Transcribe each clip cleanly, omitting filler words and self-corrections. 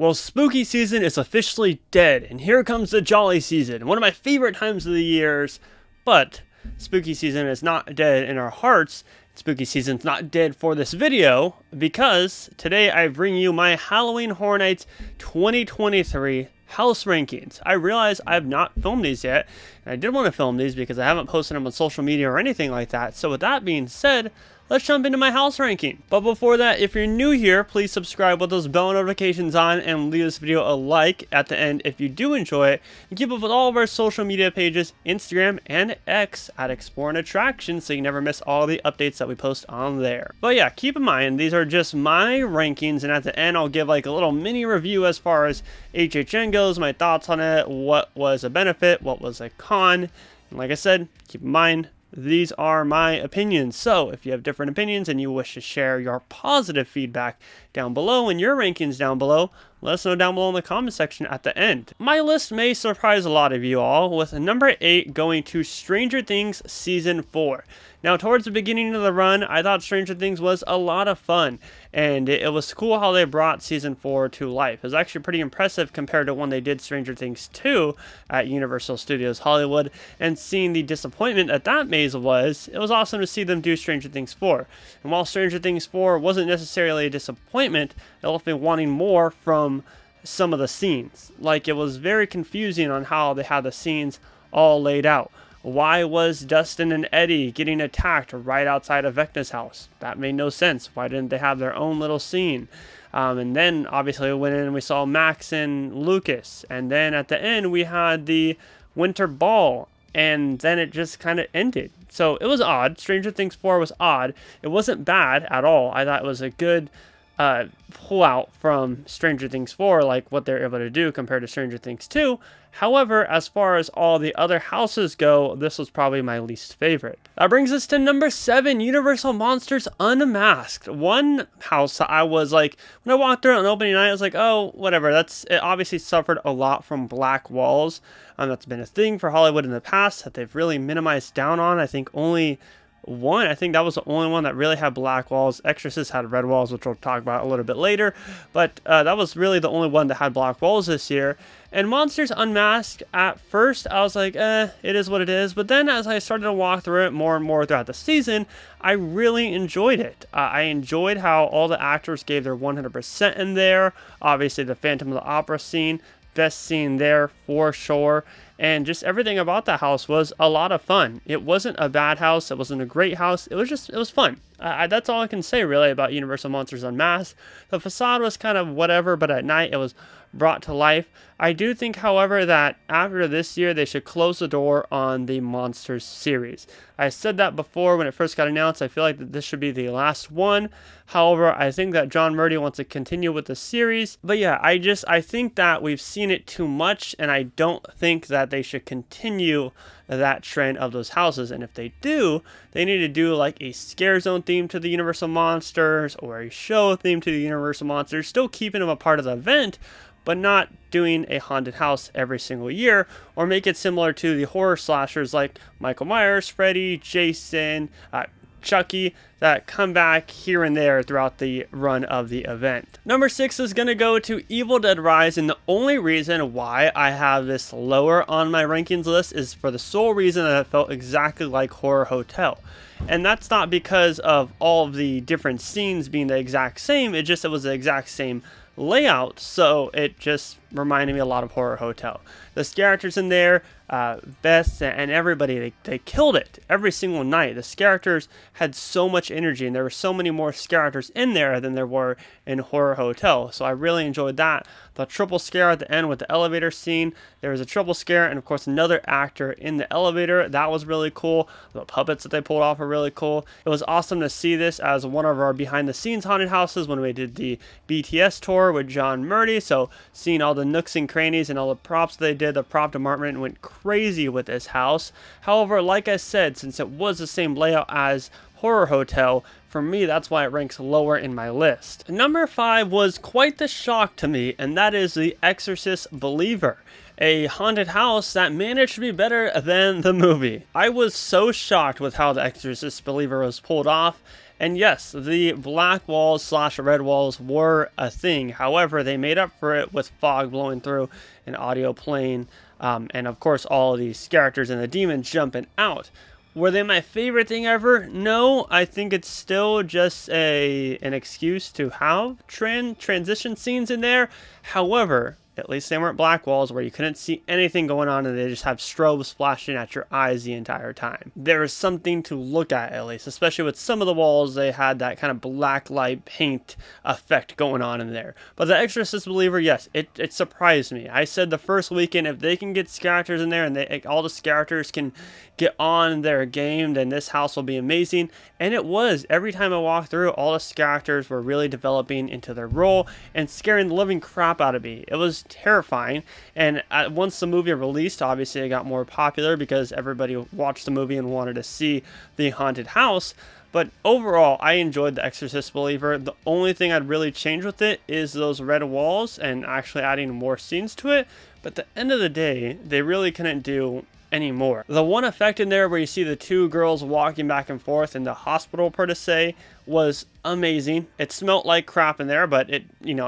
Well, spooky season is officially dead, and here comes the jolly season, one of my favorite times of the years. But spooky season is not dead in our hearts. Spooky season's not dead for this video, because today I bring you my Halloween Horror Nights 2023 house rankings. I realize I've not filmed these yet, and I did want to film these because I haven't posted them on social media or anything like that. So with that being said, let's jump into my house ranking. But before that, if you're new here, please subscribe with those bell notifications on and leave this video a like at the end if you do enjoy it. And keep up with all of our social media pages, Instagram and X at Explore and Attraction, so you never miss all the updates that we post on there. But yeah, keep in mind, these are just my rankings, and at the end I'll give like a little mini review as far as HHN goes, my thoughts on it, what was a benefit, what was a con. And like I said, keep in mind, these are my opinions, so if you have different opinions and you wish to share your positive feedback down below and your rankings down below, let us know down below in the comment section at the end. My list may surprise a lot of you all, with number 8 going to Stranger Things Season 4. Now, towards the beginning of the run, I thought Stranger Things was a lot of fun, and it was cool how they brought Season 4 to life. It was actually pretty impressive compared to when they did Stranger Things 2 at Universal Studios Hollywood, and seeing the disappointment that maze was, it was awesome to see them do Stranger Things 4. And while Stranger Things 4 wasn't necessarily a disappointment, it left me wanting more from some of the scenes. Like, it was very confusing on how they had the scenes all laid out. Why was Dustin and Eddie getting attacked right outside of Vecna's house? That made no sense. Why didn't they have their own little scene? And then obviously we went in and we saw Max and Lucas. And then at the end we had the winter ball. And then it just kind of ended. So it was odd. Stranger Things 4 was odd. It wasn't bad at all. I thought it was a good pull out from Stranger Things 4, like what they're able to do compared to Stranger Things 2. However, as far as all the other houses go, this was probably my least favorite. That brings us to number 7, Universal Monsters Unmasked. One house that I was like, when I walked through it on opening night, I was like, oh, whatever. It obviously suffered a lot from black walls. That's been a thing for Hollywood in the past that they've really minimized down on. I think that was the only one that really had black walls. Exorcist had red walls, which we'll talk about a little bit later, but that was really the only one that had black walls this year. And Monsters Unmasked, at first I was like, it is what it is, but then as I started to walk through it more and more throughout the season, I really enjoyed it. I enjoyed how all the actors gave their 100% in there. Obviously the Phantom of the Opera scene, best scene there for sure. And just everything about the house was a lot of fun. It wasn't a bad house. It wasn't a great house. It was fun. That's all I can say really about Universal Monsters Unmasked. The facade was kind of whatever, but at night it was brought to life. I do think, however, that after this year, they should close the door on the Monsters series. I said that before when it first got announced. I feel like that this should be the last one. However, I think that John Murdy wants to continue with the series. But yeah, I think that we've seen it too much, and I don't think that they should continue that trend of those houses. And if they do, they need to do like a Scare Zone theme to the Universal Monsters, or a show theme to the Universal Monsters, still keeping them a part of the event, but not doing a haunted house every single year, or make it similar to the horror slashers like Michael Myers, Freddy, Jason, Chucky, that come back here and there throughout the run of the event. Number 6 is going to go to Evil Dead Rise, and the only reason why I have this lower on my rankings list is for the sole reason that it felt exactly like Horror Hotel. And that's not because of all of the different scenes being the exact same, it was the exact same layout, so it just reminded me a lot of Horror Hotel. The characters in there, Beth and everybody, they killed it every single night. The characters had so much energy, and there were so many more characters in there than there were in Horror Hotel, so I really enjoyed that. The triple scare at the end with the elevator scene, there was a triple scare, and of course another actor in the elevator. That was really cool. The puppets that they pulled off were really cool. It was awesome to see this as one of our behind the scenes haunted houses when we did the BTS tour with John Murdy, so seeing all the nooks and crannies and all the props they did, the prop department went crazy with this house. However, like I said, since it was the same layout as Horror Hotel, for me, that's why it ranks lower in my list. Number 5 was quite the shock to me, and that is The Exorcist Believer, a haunted house that managed to be better than the movie. I was so shocked with how The Exorcist Believer was pulled off, And yes, the black walls slash red walls were a thing. However, they made up for it with fog blowing through and audio playing, and of course all of these characters and the demons jumping out. Were they my favorite thing ever? No, I think it's still just an excuse to have transition scenes in there. However, at least they weren't black walls where you couldn't see anything going on and they just have strobes flashing at your eyes the entire time. There is something to look at least, especially with some of the walls. They had that kind of black light paint effect going on in there. But the Exorcist Believer, yes, it surprised me. I said the first weekend, if they can get characters in there and all the characters can get on their game, then this house will be amazing. And it was. Every time I walked through, all the characters were really developing into their role and scaring the living crap out of me. It was terrifying. And once the movie released, obviously it got more popular because everybody watched the movie and wanted to see the haunted house. But overall, I enjoyed The Exorcist Believer. The only thing I'd really change with it is those red walls and actually adding more scenes to it. But at the end of the day, they really couldn't do anymore. The one effect in there where you see the two girls walking back and forth in the hospital, per se, was amazing. It smelt like crap in there, but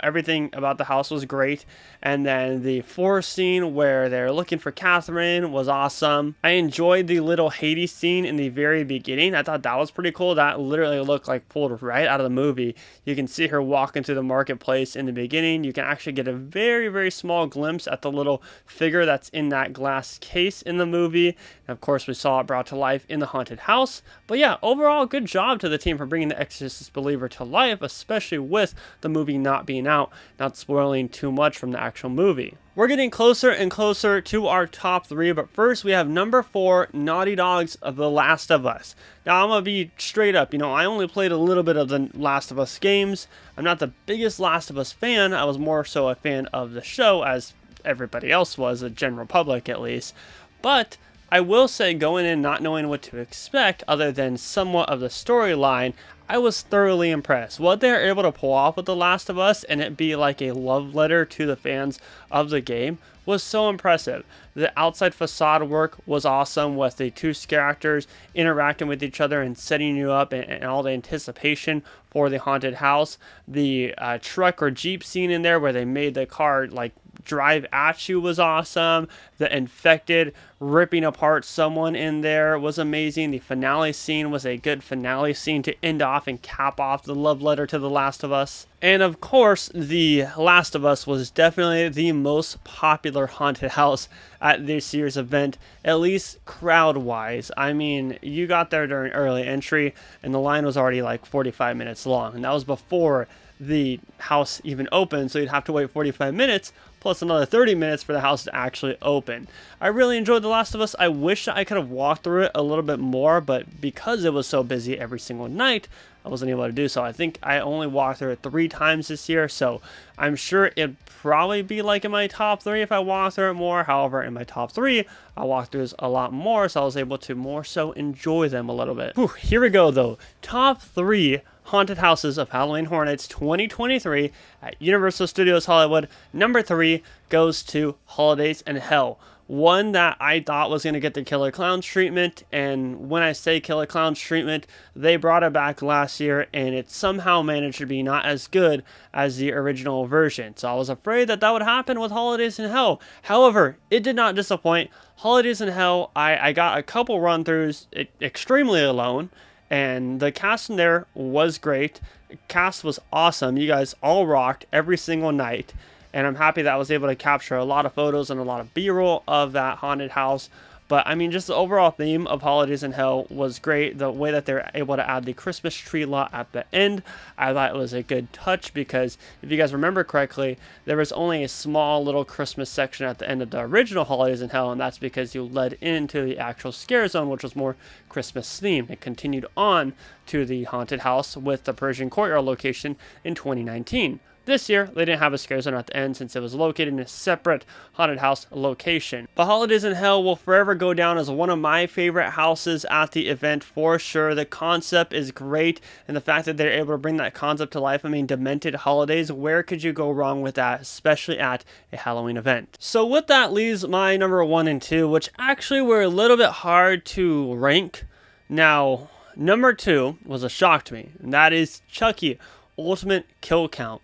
everything about the house was great. And then the forest scene where they're looking for Catherine was awesome. I enjoyed the little Hades scene in the very beginning. I thought that was pretty cool. That literally looked like pulled right out of the movie. You can see her walking through the marketplace in the beginning. You can actually get a very, very small glimpse at the little figure that's in that glass case in the movie. And of course, we saw it brought to life in the haunted house. But yeah, overall, good job to the team for bringing The Exorcist Believer to life, especially with the movie not being out, not spoiling too much from the actual movie. We're getting closer and closer to our top 3, but first we have number 4, Naughty Dog's The Last of Us. Now, I'm going to be straight up, I only played a little bit of the Last of Us games. I'm not the biggest Last of Us fan. I was more so a fan of the show, as everybody else was, the general public at least. But I will say, going in not knowing what to expect other than somewhat of the storyline, I was thoroughly impressed. What they're able to pull off with The Last of Us and it be like a love letter to the fans of the game was so impressive. The outside facade work was awesome with the two characters interacting with each other and setting you up and all the anticipation for the haunted house. The truck or Jeep scene in there where they made the car like drive at you was awesome. The infected ripping apart someone in there was amazing. The finale scene was a good finale scene to end off and cap off the love letter to The Last of Us. And of course, The Last of Us was definitely the most popular haunted house at this year's event, at least crowd-wise. I mean, you got there during early entry, and the line was already like 45 minutes long, and that was before the house even opened, so you'd have to wait 45 minutes plus another 30 minutes for the house to actually open. I really enjoyed The Last of Us. I wish I could have walked through it a little bit more, but because it was so busy every single night, I wasn't able to do so. I think I only walked through it 3 times this year, so I'm sure it'd probably be like in my top 3 if I walked through it more. However, in my top 3, I walked through a lot more, so I was able to more so enjoy them a little bit. Whew, here we go, though. Top 3 Haunted Houses of Halloween Horror Nights 2023 at Universal Studios Hollywood. Number 3 goes to Holidays in Hell. One that I thought was going to get the Killer Clowns treatment, and when I say Killer Clowns treatment, they brought it back last year, and it somehow managed to be not as good as the original version. So I was afraid that would happen with Holidays in Hell. However, it did not disappoint. Holidays in Hell, I got a couple run-throughs extremely alone, and the cast in there was great. The cast was awesome. You guys all rocked every single night. And I'm happy that I was able to capture a lot of photos and a lot of B-roll of that haunted house. But I mean, just the overall theme of Holidays in Hell was great. The way that they're able to add the Christmas tree lot at the end, I thought it was a good touch, because if you guys remember correctly, there was only a small little Christmas section at the end of the original Holidays in Hell, and that's because you led into the actual scare zone, which was more Christmas themed. It continued on to the haunted house with the Persian Courtyard location in 2019. This year, they didn't have a scare zone at the end since it was located in a separate haunted house location. But Holidays in Hell will forever go down as one of my favorite houses at the event for sure. The concept is great, and the fact that they're able to bring that concept to life, I mean, Demented Holidays, where could you go wrong with that, especially at a Halloween event? So with that leaves my number 1 and 2, which actually were a little bit hard to rank. Now, Number 2 was a shock to me, and that is Chucky Ultimate Kill Count.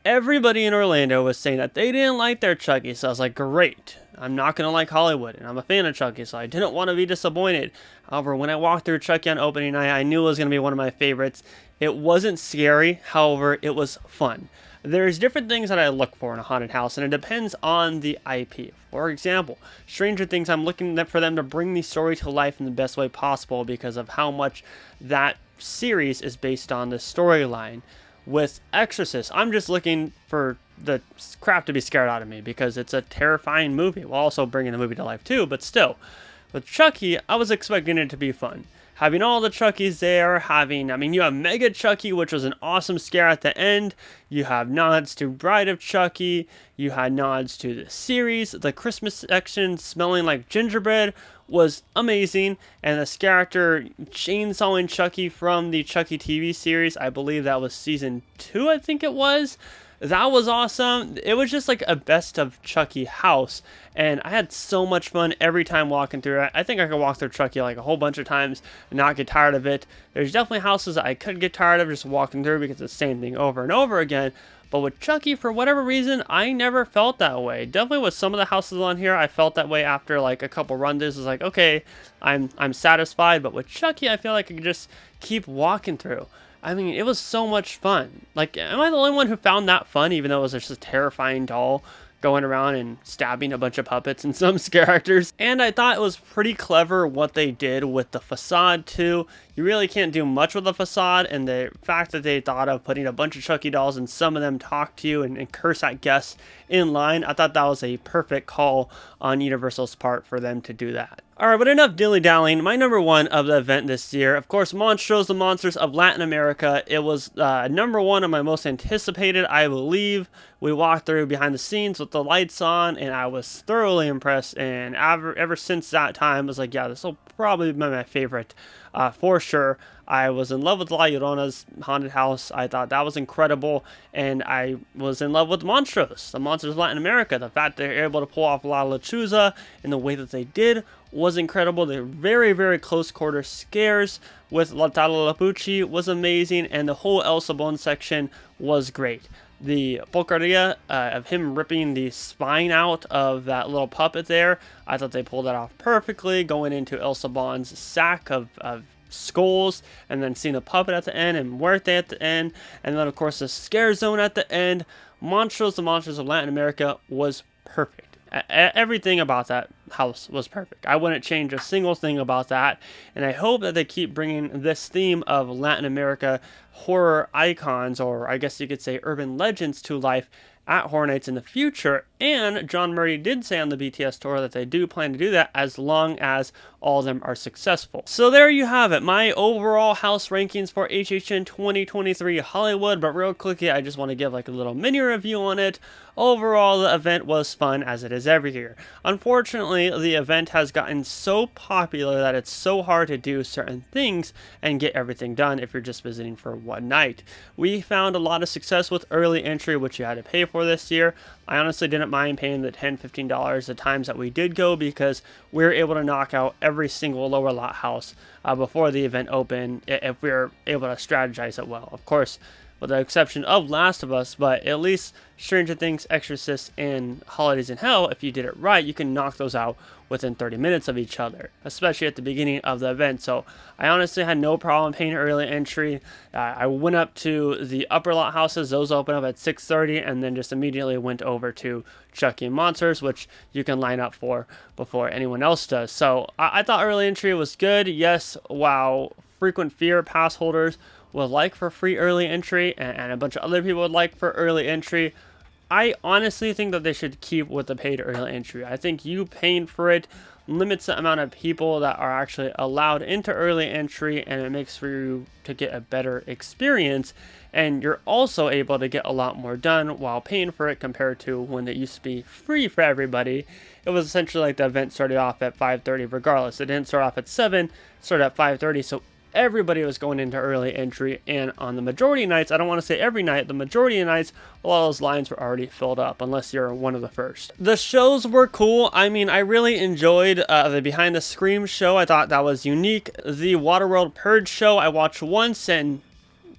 Everybody in Orlando was saying that they didn't like their Chucky, so I was like, great. I'm not going to like Hollywood, and I'm a fan of Chucky, so I didn't want to be disappointed. However, when I walked through Chucky on opening night, I knew it was going to be one of my favorites. It wasn't scary, however, it was fun. There's different things that I look for in a haunted house, and it depends on the IP. For example, Stranger Things, I'm looking for them to bring the story to life in the best way possible because of how much that series is based on the storyline. With Exorcist, I'm just looking for the crap to be scared out of me because it's a terrifying movie while also bringing the movie to life too, but still. With Chucky, I was expecting it to be fun. Having all the Chuckies there, you have Mega Chucky, which was an awesome scare at the end. You have nods to Bride of Chucky. You had nods to the series. The Christmas section smelling like gingerbread was amazing. And the character chainsawing Chucky from the Chucky TV series, I believe that was season 2, I think it was. That was awesome. It was just like a best of Chucky house, and I had so much fun every time walking through it. I think I could walk through Chucky like a whole bunch of times and not get tired of it. There's definitely houses that I could get tired of just walking through because it's the same thing over and over again. But with Chucky, for whatever reason, I never felt that way. Definitely with some of the houses on here, I felt that way after like a couple run-throughs. It's like, okay, I'm satisfied. But with Chucky, I feel like I could just keep walking through. It was so much fun. Like, am I the only one who found that fun, even though it was just a terrifying doll going around and stabbing a bunch of puppets and some characters? And I thought it was pretty clever what they did with the facade, too. You really can't do much with the facade, and the fact that they thought of putting a bunch of Chucky dolls and some of them talk to you and curse at guests in line, I thought that was a perfect call on Universal's part for them to do that. Alright, but enough dilly-dallying. My number 1 of the event this year, of course, Monstros, the Monsters of Latin America. It was number 1 of my most anticipated, I believe. We walked through behind the scenes with the lights on, and I was thoroughly impressed. And ever since that time, I was like, yeah, this will probably be my favorite for sure. I was in love with La Llorona's haunted house. I thought that was incredible, and I was in love with Monstros, the Monsters of Latin America. The fact that they're able to pull off La Lechuza in the way that they did was incredible. The very, very close quarter scares with La Tala was amazing, and the whole El Sabon section was great. The Pulqueria of him ripping the spine out of that little puppet there, I thought they pulled that off perfectly, going into El Sabon's sack of skulls, and then seeing the puppet at the end, and Muerte at the end, and then of course the scare zone at the end. Monstros, the Monsters of Latin America was perfect. Everything about that house was perfect. I wouldn't change a single thing about that, and I hope that they keep bringing this theme of Latin America horror icons, or I guess you could say urban legends, to life at Horror Nights in the future. And John Murray did say on the BTS tour that they do plan to do that as long as all of them are successful. So there you have it, my overall house rankings for HHN 2023 Hollywood. But real quickly, I just want to give like a little mini review on it. Overall, the event was fun, as it is every year. Unfortunately, the event has gotten so popular that it's so hard to do certain things and get everything done if you're just visiting for one night. We found a lot of success with early entry, which you had to pay for this year. I honestly didn't mind paying the $10, $15 the times that we did go, because we were able to knock out every single lower lot house before the event opened if we were able to strategize it well. Of course, with the exception of Last of Us, but at least Stranger Things, Exorcist, and Holidays in Hell, if you did it right, you can knock those out within 30 minutes of each other, especially at the beginning of the event. So I honestly had no problem paying early entry. I went up to the upper lot houses. Those open up at 6:30, and then just immediately went over to Chucky and Monsters, which you can line up for before anyone else does. So I thought early entry was good. Yes, wow, frequent fear pass holders would like for free early entry, and a bunch of other people would like for early entry. I honestly think that they should keep with the paid early entry. I think you paying for it limits the amount of people that are actually allowed into early entry, and it makes for you to get a better experience, and you're also able to get a lot more done while paying for it compared to when it used to be free for everybody. It was essentially like the event started off at 5:30 regardless. It didn't start off at 7, it started at 5:30, so everybody was going into early entry, and on the majority of nights, I don't want to say every night, the majority of nights, a lot of those lines were already filled up, unless you're one of the first. The shows were cool. I mean, I really enjoyed the Behind the Scream show. I thought that was unique. The Waterworld Purge show I watched once, and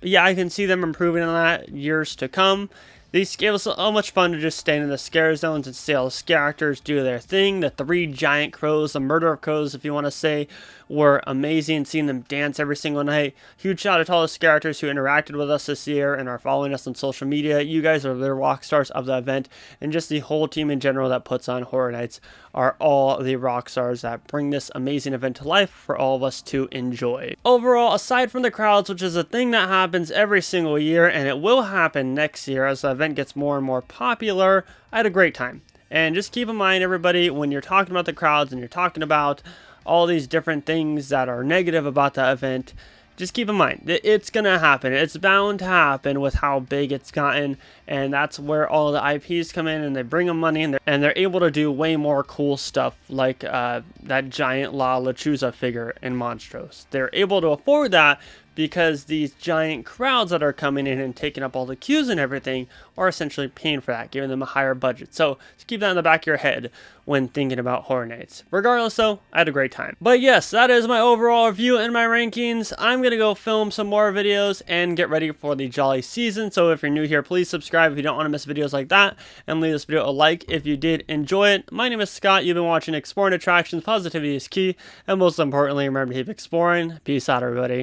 yeah, I can see them improving on that years to come. These gave us so much fun to just stand in the scare zones and see all the scare actors do their thing. The 3 giant crows, the murder of crows, if you want to say, were amazing. Seeing them dance every single night. Huge shout out to all the scare actors who interacted with us this year and are following us on social media. You guys are the rock stars of the event, and just the whole team in general that puts on Horror Nights are all the rock stars that bring this amazing event to life for all of us to enjoy. Overall, aside from the crowds, which is a thing that happens every single year, and it will happen next year as the event gets more and more popular, I had a great time. And just keep in mind, everybody, when you're talking about the crowds and you're talking about all these different things that are negative about the event, just keep in mind that it's gonna happen. It's bound to happen with how big it's gotten, and that's where all the IPs come in and they bring them money, and they're able to do way more cool stuff like that giant La Lechuza figure in Monstros. They're able to afford that because these giant crowds that are coming in and taking up all the queues and everything are essentially paying for that, giving them a higher budget. So just keep that in the back of your head when thinking about Horror Nights. Regardless though, I had a great time. But yes, that is my overall review and my rankings. I'm going to go film some more videos and get ready for the Jolly season. So if you're new here, please subscribe if you don't want to miss videos like that, and leave this video a like if you did enjoy it. My name is Scott. You've been watching Exploring Attractions. Positivity is key, and most importantly, remember to keep exploring. Peace out, everybody.